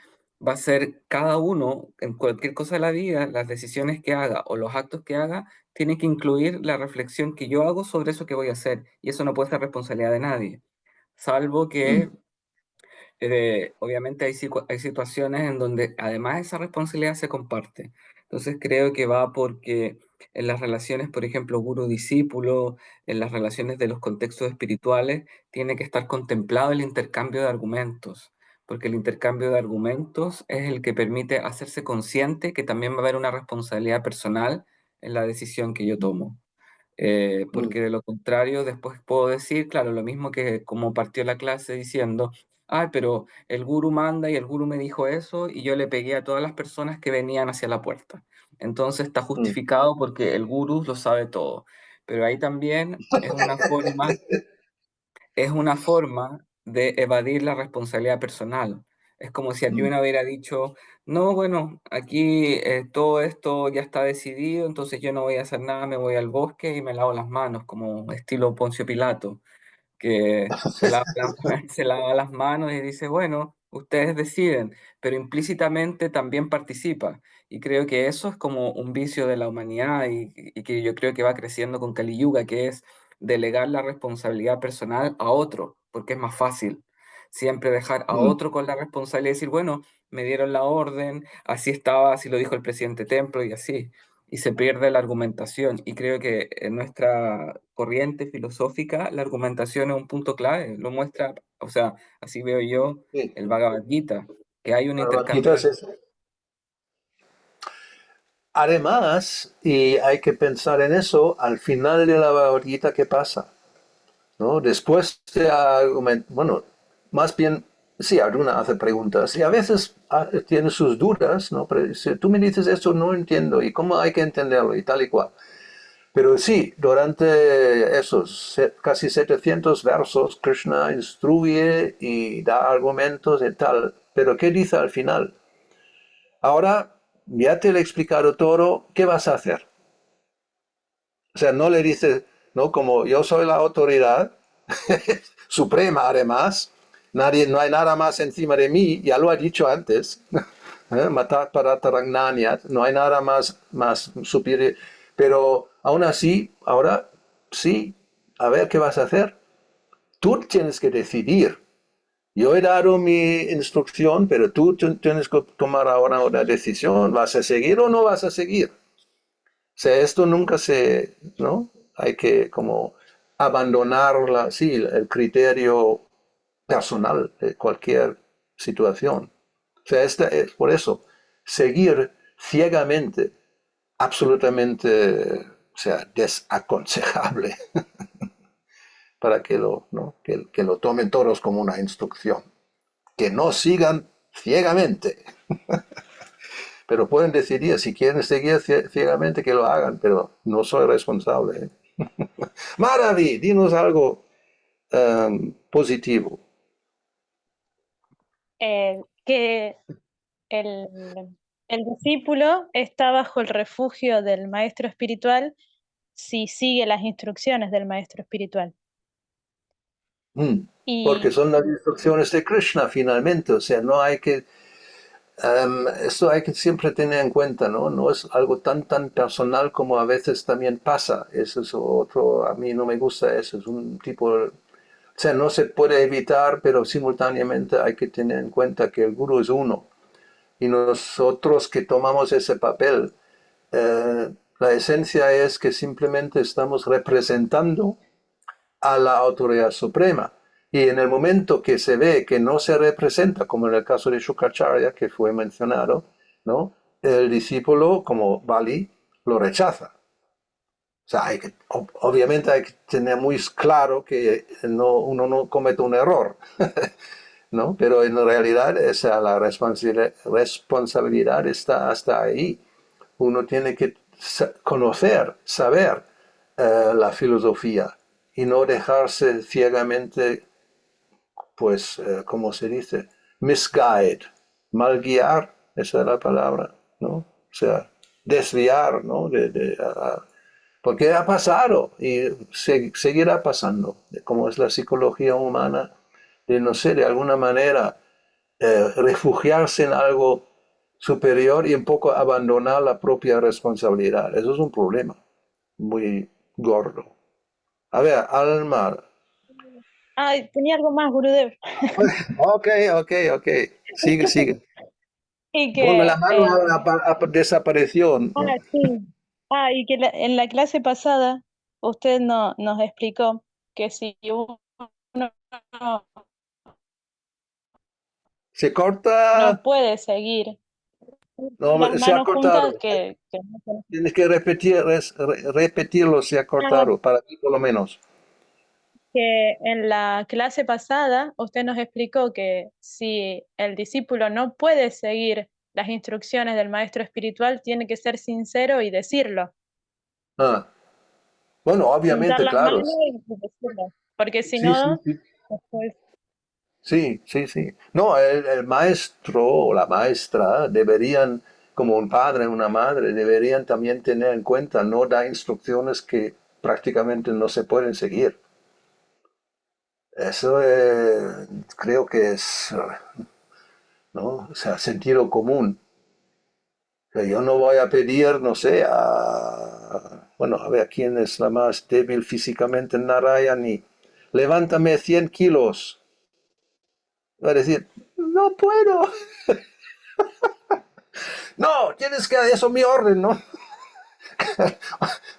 va a ser cada uno, en cualquier cosa de la vida, las decisiones que haga o los actos que haga, tiene que incluir la reflexión que yo hago sobre eso que voy a hacer. Y eso no puede ser responsabilidad de nadie. Salvo que, obviamente, hay situaciones en donde además esa responsabilidad se comparte. Entonces creo que va porque en las relaciones, por ejemplo, guru-discípulo, en las relaciones de los contextos espirituales, tiene que estar contemplado el intercambio de argumentos, porque el intercambio de argumentos es el que permite hacerse consciente que también va a haber una responsabilidad personal en la decisión que yo tomo. Porque de lo contrario, después puedo decir, claro, lo mismo que como partió la clase diciendo, ay, pero el gurú manda y el gurú me dijo eso y yo le pegué a todas las personas que venían hacia la puerta. Entonces está justificado porque el gurú lo sabe todo. Pero ahí también es una forma de evadir la responsabilidad personal. Es como si Arjuna hubiera dicho, no, bueno, aquí todo esto ya está decidido, entonces yo no voy a hacer nada, me voy al bosque y me lavo las manos, como estilo Poncio Pilato, que se lava las manos y dice, bueno, ustedes deciden, pero implícitamente también participa. Y creo que eso es como un vicio de la humanidad y que yo creo que va creciendo con Kali Yuga, que es delegar la responsabilidad personal a otro, porque es más fácil. Siempre dejar a Mm, otro con la responsabilidad y decir, bueno, me dieron la orden, así estaba, así lo dijo el presidente Templo y así. Y se pierde la argumentación. Y creo que en nuestra corriente filosófica la argumentación es un punto clave. Lo muestra, o sea, así veo yo sí. el Bhagavad Gita, que hay un Bhagavad intercambio Gita de... es eso. Además, y hay que pensar en eso, al final de la Bhagavad Gita, ¿qué pasa? ¿No? Después de argumentar, bueno, más bien, sí, Arjuna hace preguntas y a veces tiene sus dudas, ¿no? Pero si tú me dices esto, no entiendo, y cómo hay que entenderlo, y tal y cual. Pero sí, durante esos casi 700 versos, Krishna instruye y da argumentos y tal. Pero ¿qué dice al final? Ahora, ya te lo he explicado todo, ¿qué vas a hacer? O sea, no le dice, no, como yo soy la autoridad suprema además, nadie, no hay nada más encima de mí, ya lo ha dicho antes, matar para Taragnaniat, no hay nada más superior, pero aún así, ahora sí, a ver qué vas a hacer. Tú tienes que decidir. Yo he dado mi instrucción, pero tú tienes que tomar ahora una decisión. ¿Vas a seguir o no vas a seguir? O sea, esto nunca se, ¿no? Hay que como abandonar sí, el criterio personal de cualquier situación. O sea, es por eso, seguir ciegamente, absolutamente, o sea, desaconsejable para que lo, ¿no? que lo tomen todos como una instrucción. Que no sigan ciegamente. Pero pueden decidir, si quieren seguir ciegamente, que lo hagan, pero no soy responsable. Maraví, dinos algo positivo. Que el, el discípulo está bajo el refugio del maestro espiritual si sigue las instrucciones del maestro espiritual. Porque Y son las instrucciones de Krishna finalmente, o sea, no hay que, esto hay que siempre tener en cuenta, ¿no? No es algo tan personal como a veces también pasa, eso es otro, a mí no me gusta eso, es un tipo, o sea, no se puede evitar, pero simultáneamente hay que tener en cuenta que el gurú es uno, y nosotros que tomamos ese papel, la esencia es que simplemente estamos representando a la autoridad suprema. Y en el momento que se ve que no se representa, como en el caso de Shukracharya, que fue mencionado, ¿no? El discípulo, como Bali, lo rechaza. O sea, obviamente hay que tener muy claro que uno no comete un error, ¿no? Pero en realidad la responsabilidad está hasta ahí. Uno tiene que conocer, saber la filosofía y no dejarse ciegamente, pues, ¿cómo se dice? Misguide, mal guiar, esa es la palabra, ¿no? O sea, desviar, ¿no? Porque ha pasado y seguirá pasando, como es la psicología humana, de no sé, de alguna manera refugiarse en algo superior y un poco abandonar la propia responsabilidad. Eso es un problema muy gordo. A ver, Alma. tenía algo más, Gurudev. Ok, ok. Sigue. Y Ponme la que, mano desapareció. sí. Y que en la clase pasada usted nos explicó que si uno Se no corta. puede seguir las No, se ha manos juntas, cortado. que no se- Tienes que repetirlo, se ha Ah, cortado, para mí por lo menos. que en la clase pasada usted nos explicó que si el discípulo no puede seguir las instrucciones del maestro espiritual, tiene que ser sincero y decirlo, Ah, bueno, juntar obviamente, las claro. manos y decirlo, porque si Sí, sí, no, sí. después Sí. No, el maestro o la maestra deberían, como un padre o una madre, deberían también tener en cuenta, no dar instrucciones que prácticamente no se pueden seguir. Eso creo que es ¿no? O sea, sentido común. O sea, yo no voy a pedir, no sé, bueno, a ver, ¿quién es la más débil físicamente en Narayani? Levántame 100 kilos. Va a decir, no puedo. No, tienes que, eso es mi orden, ¿no?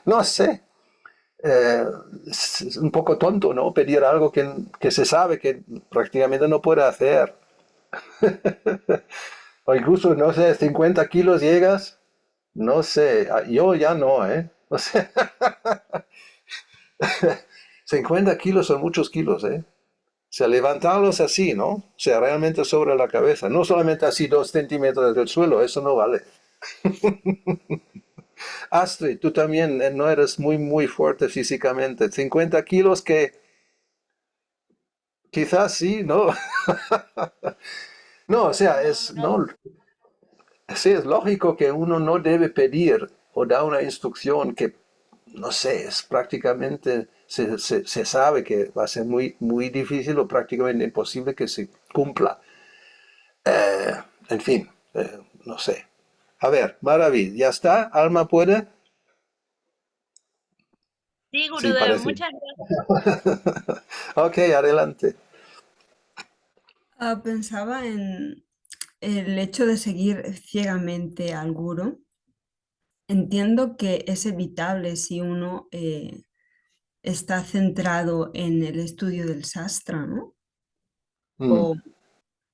No sé. Es un poco tonto, ¿no? Pedir algo que se sabe que prácticamente no puede hacer. O incluso, no sé, 50 kilos llegas, no sé, yo ya no, ¿eh? O sea, 50 kilos son muchos kilos, ¿eh? O sea, levantarlos así, ¿no? O sea, realmente sobre la cabeza, no solamente así 2 centímetros del suelo, eso no vale. Astrid, tú también no eres muy fuerte físicamente. 50 kilos que quizás sí, ¿no? No, o sea, no, sí, es lógico que uno no debe pedir o dar una instrucción que, no sé, es prácticamente, se sabe que va a ser muy difícil o prácticamente imposible que se cumpla. Eh, en fin, no sé. A ver, Maraví, ¿ya está? ¿Alma puede? Sí, Sí, Gurudev, parece. muchas gracias. Ok, adelante. Pensaba en el hecho de seguir ciegamente al gurú. Entiendo que es evitable si uno está centrado en el estudio del sastra, ¿no? Mm, O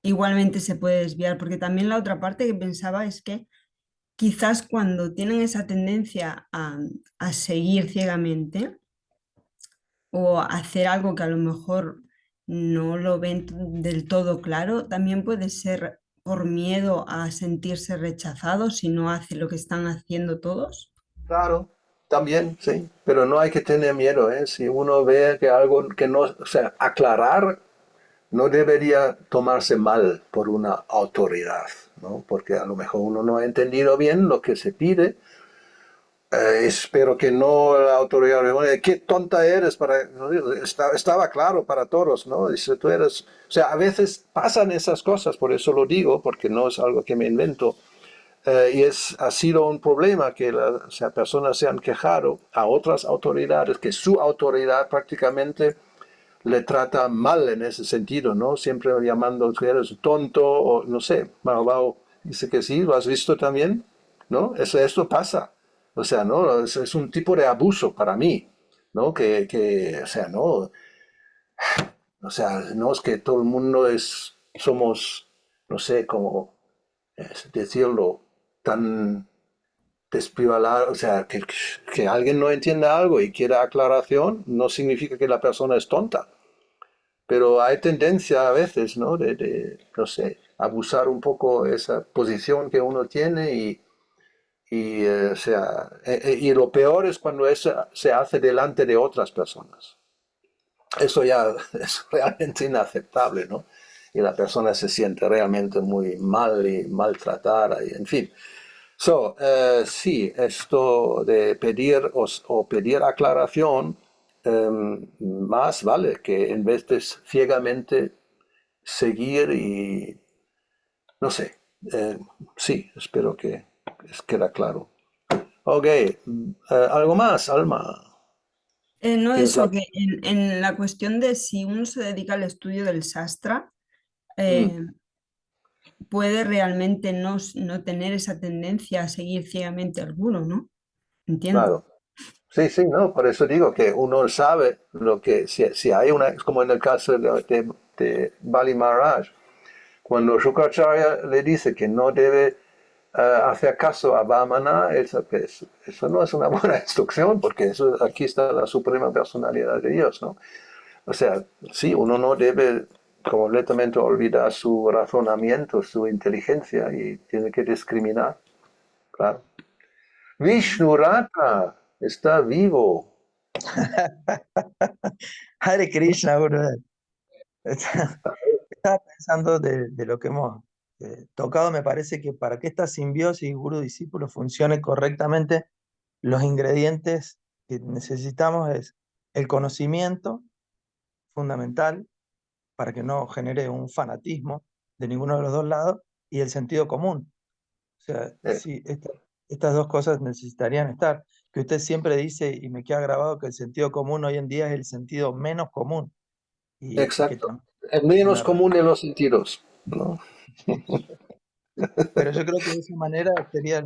igualmente se puede desviar, porque también la otra parte que pensaba es que quizás cuando tienen esa tendencia a seguir ciegamente o a hacer algo que a lo mejor no lo ven del todo claro, también puede ser por miedo a sentirse rechazados si no hace lo que están haciendo todos. claro, también, sí, pero no hay que tener miedo, ¿eh? Si uno ve que algo que no, o sea, aclarar no debería tomarse mal por una autoridad, ¿no? Porque a lo mejor uno no ha entendido bien lo que se pide. Espero que no la autoridad, bueno, qué tonta eres para, no, estaba claro para todos, ¿no? Dice, tú eres, o sea, a veces pasan esas cosas, por eso lo digo, porque no es algo que me invento. Y ha sido un problema que o sea, personas se han quejado a otras autoridades, que su autoridad prácticamente le trata mal en ese sentido, ¿no? Siempre llamando que eres tonto o no sé. Bao dice que sí, ¿lo has visto también? ¿No? Esto pasa. O sea, ¿no? Es un tipo de abuso para mí, ¿no? O sea, no. O sea, no es que todo el mundo somos, no sé cómo decirlo, tan desprivalado, o sea, que alguien no entienda algo y quiera aclaración, no significa que la persona es tonta. Pero hay tendencia a veces, ¿no? No sé, abusar un poco esa posición que uno tiene o sea, y lo peor es cuando eso se hace delante de otras personas. Eso ya es realmente inaceptable, ¿no? Y la persona se siente realmente muy mal y maltratada, y en fin. Sí, esto de pedir o pedir aclaración, más vale que en vez de ciegamente seguir y no sé. Sí, espero que queda claro. Ok, algo más, Alma. No Tienes la... eso, que en la cuestión de si uno se dedica al estudio del sastra, Mm, puede realmente no tener esa tendencia a seguir ciegamente al gurú, ¿no? Entiendo. claro. Sí, sí, no, por eso digo que uno sabe lo que, si hay una, como en el caso de Bali Maharaj, cuando Shukracharya le dice que no debe hacer caso a Vamana, eso no es una buena instrucción, porque aquí está la suprema personalidad de Dios, ¿no? O sea, sí, uno no debe completamente olvidar su razonamiento, su inteligencia, y tiene que discriminar, claro. Vishnurata está vivo. Hare Krishna, Gurudev. Estaba pensando de lo que hemos tocado. Me parece que para que esta simbiosis gurú-discípulo funcione correctamente, los ingredientes que necesitamos es el conocimiento fundamental para que no genere un fanatismo de ninguno de los dos lados, y el sentido común. O sea, Eh, sí, estas dos cosas necesitarían estar. Que usted siempre dice, y me queda grabado, que el sentido común hoy en día es el sentido menos común. Y que exacto. también El menos una común de los sentidos, ¿no? Pero yo creo que de esa manera sería,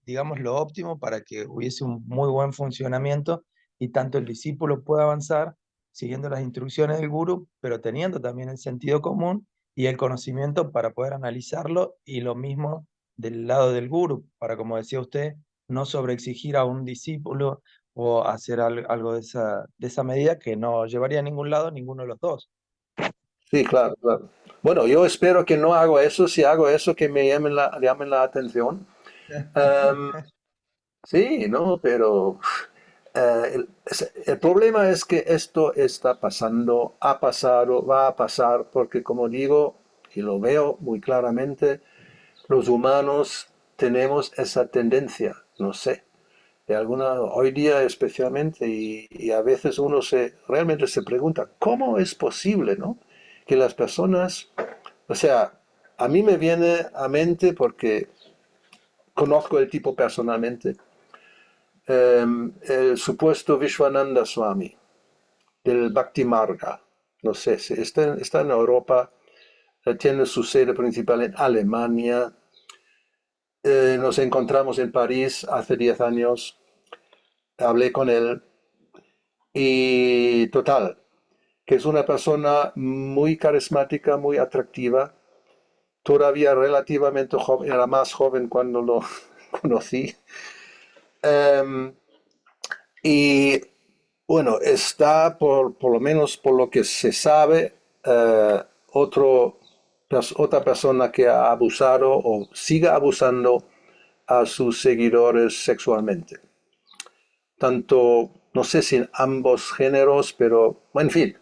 digamos, lo óptimo para que hubiese un muy buen funcionamiento y tanto el discípulo pueda avanzar siguiendo las instrucciones del gurú, pero teniendo también el sentido común y el conocimiento para poder analizarlo, y lo mismo del lado del gurú, para, como decía usted, no sobreexigir a un discípulo o hacer algo de esa medida que no llevaría a ningún lado ninguno de los dos. Sí, claro, claro. Bueno, yo espero que no hago eso. Si hago eso, que me llamen la atención. Em, sí, no, pero el problema es que esto está pasando, ha pasado, va a pasar, porque como digo, y lo veo muy claramente, los humanos tenemos esa tendencia, no sé, hoy día especialmente, y a veces uno realmente se pregunta, ¿cómo es posible, no? Que las personas, o sea, a mí me viene a mente porque conozco el tipo personalmente, el supuesto Vishwananda Swami del Bhakti Marga. No sé, si está en Europa, tiene su sede principal en Alemania. Nos encontramos en París hace 10 años, hablé con él y total, que es una persona muy carismática, muy atractiva, todavía relativamente joven, era más joven cuando lo conocí. Em, y bueno, está por lo menos por lo que se sabe, eh, otra persona que ha abusado o sigue abusando a sus seguidores sexualmente. Tanto, no sé si en ambos géneros, pero en fin.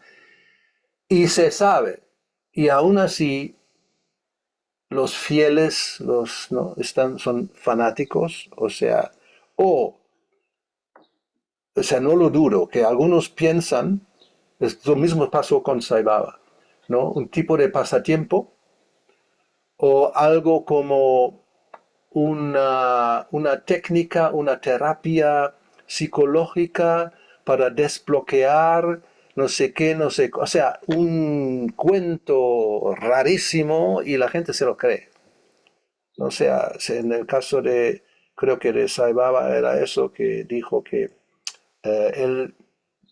Y se sabe. Y aún así, los fieles, ¿no? Son fanáticos, o sea, no lo dudo, que algunos piensan, lo mismo pasó con Sai Baba, ¿no? Un tipo de pasatiempo o algo como una técnica, una terapia psicológica para desbloquear no sé qué, no sé, o sea, un cuento rarísimo y la gente se lo cree. O sea, en el caso creo que de Sai Baba era eso que dijo que él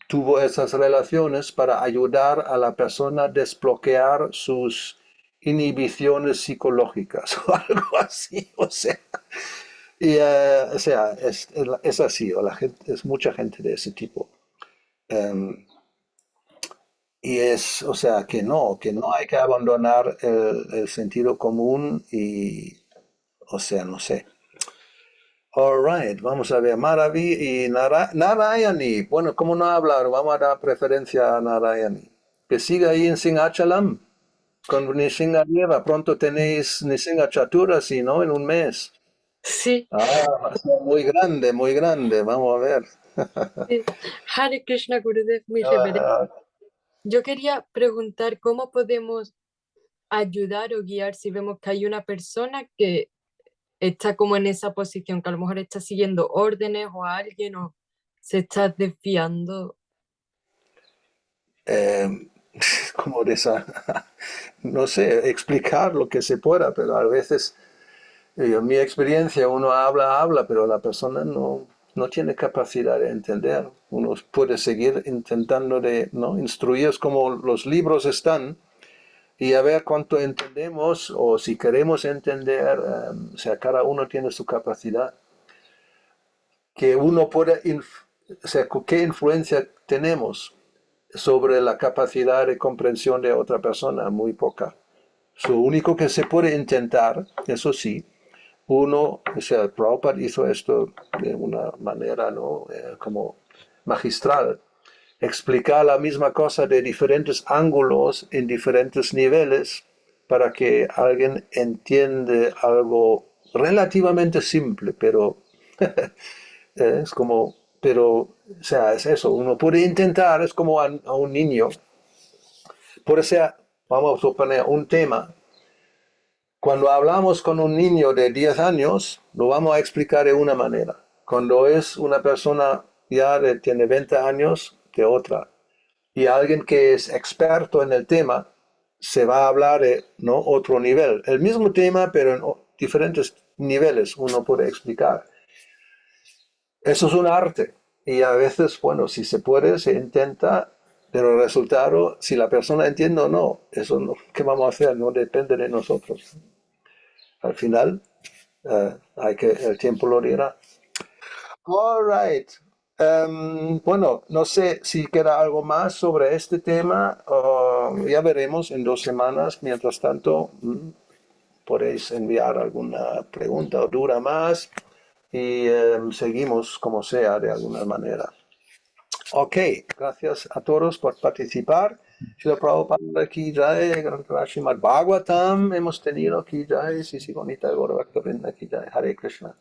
tuvo esas relaciones para ayudar a la persona a desbloquear sus inhibiciones psicológicas o algo así, o sea. Y, o sea, es así, o la gente, es mucha gente de ese tipo. Um, o sea, que no hay que abandonar el sentido común y, o sea, no sé. All right, vamos a ver, Maravi y Narayani. Bueno, ¿cómo no hablar? Vamos a dar preferencia a Narayani. Que siga ahí en Singachalam, con Nishinga Nieva. Pronto tenéis Nishinga Chatura, si no, en un mes. Sí, Va a ser muy grande, vamos a ver. sí. Hare Krishna Gurudev, mi reverendo. Ah, Yo quería preguntar cómo podemos ayudar o guiar si vemos que hay una persona que está como en esa posición, que a lo mejor está siguiendo órdenes o a alguien o se está desviando. eh, como de esa, no sé, explicar lo que se pueda, pero a veces, en mi experiencia, uno habla, pero la persona no tiene capacidad de entender. Uno puede seguir intentando ¿no? Instruir como los libros están y a ver cuánto entendemos o si queremos entender, o sea, cada uno tiene su capacidad. Que uno puede, o sea, ¿qué influencia tenemos sobre la capacidad de comprensión de otra persona? Muy poca. Lo único que se puede intentar, eso sí, o sea, Prabhupada hizo esto de una manera, ¿no? Como magistral, explicar la misma cosa de diferentes ángulos en diferentes niveles para que alguien entienda algo relativamente simple, pero es como, pero, o sea, es eso, uno puede intentar, es como a un niño, puede ser, vamos a suponer, un tema Cuando hablamos con un niño de 10 años, lo vamos a explicar de una manera. Cuando es una persona tiene 20 años, de otra. Y alguien que es experto en el tema, se va a hablar de otro nivel. El mismo tema, pero en diferentes niveles uno puede explicar. Eso es un arte. Y a veces, bueno, si se puede, se intenta, pero el resultado, si la persona entiende o no, eso no, ¿qué vamos a hacer? No depende de nosotros. Al final, el tiempo lo dirá. All right. Bueno, no sé si queda algo más sobre este tema. Ya veremos en 2 semanas. Mientras tanto, podéis enviar alguna pregunta o duda más y seguimos como sea de alguna manera. Ok, gracias a todos por participar. Srila Prabhupada ki jai, Srimad Bhagavatam hemos tenido ki jai, Sisi Bonita Gaura Bhakta Vrinda ki jai. Hare Krishna.